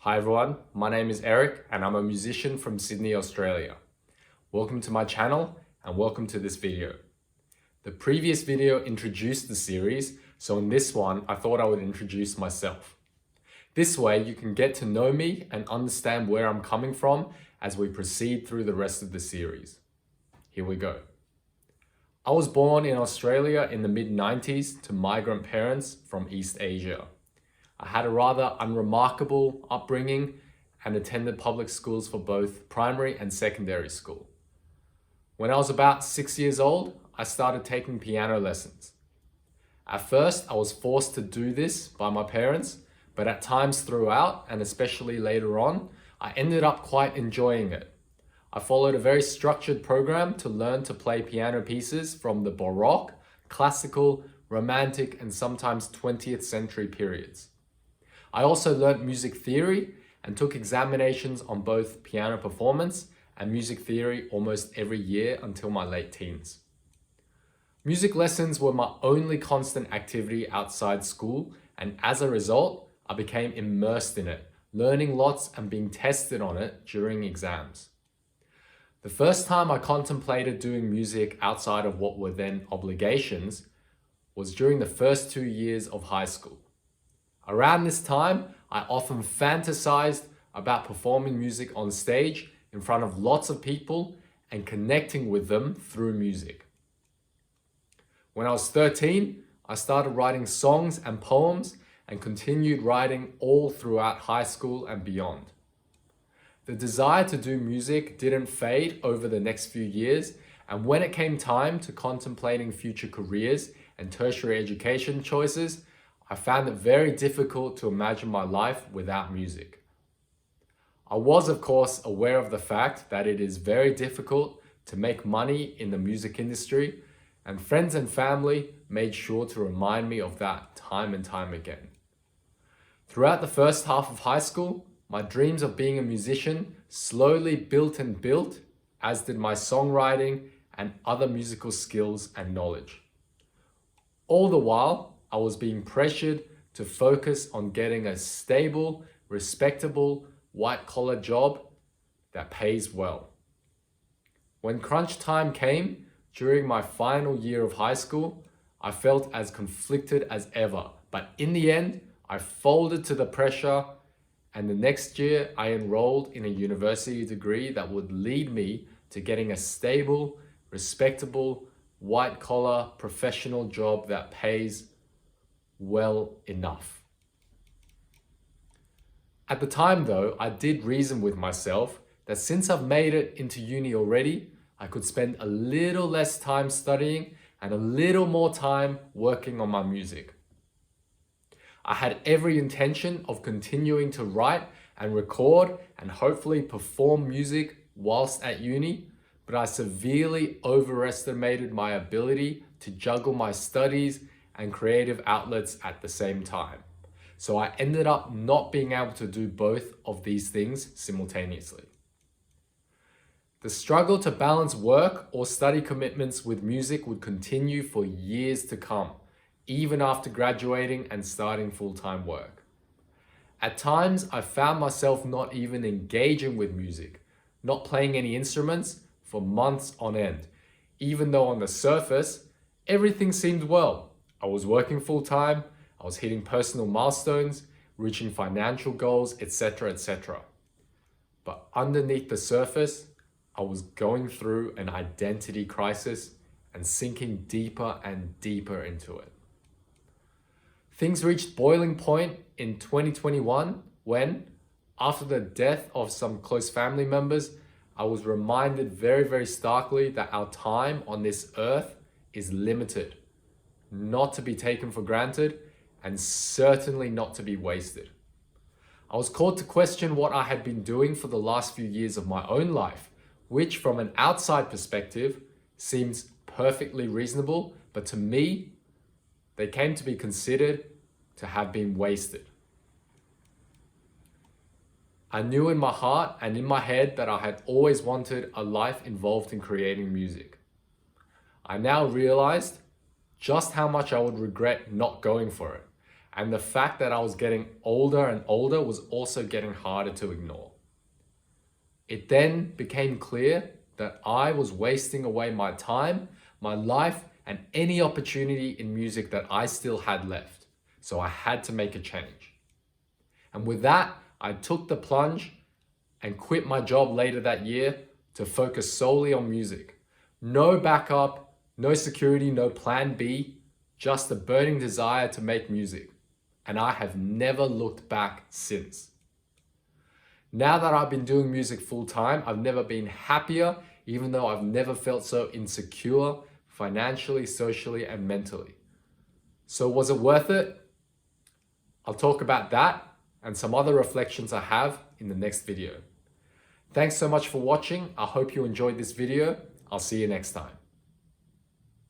Hi everyone, my name is Eric and I'm a musician from Sydney, Australia. Welcome to my channel and welcome to this video. The previous video introduced the series, so in this one I thought I would introduce myself. This way you can get to know me and understand where I'm coming from as we proceed through the rest of the series. Here we go. I was born in Australia in the mid-90s to migrant parents from East Asia. I had a rather unremarkable upbringing and attended public schools for both primary and secondary school. When I was about 6 years old, I started taking piano lessons. At first, I was forced to do this by my parents, but at times throughout, and especially later on, I ended up quite enjoying it. I followed a very structured program to learn to play piano pieces from the Baroque, classical, romantic, and sometimes 20th century periods. I also learned music theory and took examinations on both piano performance and music theory almost every year until my late teens. Music lessons were my only constant activity outside school, and as a result, I became immersed in it, learning lots and being tested on it during exams. The first time I contemplated doing music outside of what were then obligations was during the first 2 years of high school. Around this time, I often fantasized about performing music on stage in front of lots of people and connecting with them through music. When I was 13, I started writing songs and poems and continued writing all throughout high school and beyond. The desire to do music didn't fade over the next few years, and when it came time to contemplating future careers and tertiary education choices, I found it very difficult to imagine my life without music. I was, of course, aware of the fact that it is very difficult to make money in the music industry, and friends and family made sure to remind me of that time and time again. Throughout the first half of high school, my dreams of being a musician slowly built and built, as did my songwriting and other musical skills and knowledge. All the while, I was being pressured to focus on getting a stable, respectable, white-collar job that pays well. When crunch time came during my final year of high school, I felt as conflicted as ever, but in the end, I folded to the pressure, and the next year I enrolled in a university degree that would lead me to getting a stable, respectable, white-collar, professional job that pays well enough. At the time though, I did reason with myself that since I've made it into uni already, I could spend a little less time studying and a little more time working on my music. I had every intention of continuing to write and record and hopefully perform music whilst at uni, but I severely overestimated my ability to juggle my studies and creative outlets at the same time. So I ended up not being able to do both of these things simultaneously. The struggle to balance work or study commitments with music would continue for years to come, even after graduating and starting full-time work. At times, I found myself not even engaging with music, not playing any instruments for months on end, even though on the surface, everything seemed well. I was working full-time, I was hitting personal milestones, reaching financial goals, etc., etc. But underneath the surface, I was going through an identity crisis and sinking deeper and deeper into it. Things reached boiling point in 2021 when, after the death of some close family members, I was reminded very, very starkly that our time on this earth is limited, not to be taken for granted, and certainly not to be wasted. I was called to question what I had been doing for the last few years of my own life, which from an outside perspective seems perfectly reasonable, but to me, they came to be considered to have been wasted. I knew in my heart and in my head that I had always wanted a life involved in creating music. I now realized just how much I would regret not going for it, and the fact that I was getting older and older was also getting harder to ignore. It then became clear that I was wasting away my time, my life, and any opportunity in music that I still had left. So I had to make a change. And with that, I took the plunge and quit my job later that year to focus solely on music. No backup, no security, no plan B, just a burning desire to make music. And I have never looked back since. Now that I've been doing music full time, I've never been happier, even though I've never felt so insecure financially, socially, and mentally. So was it worth it? I'll talk about that and some other reflections I have in the next video. Thanks so much for watching. I hope you enjoyed this video. I'll see you next time.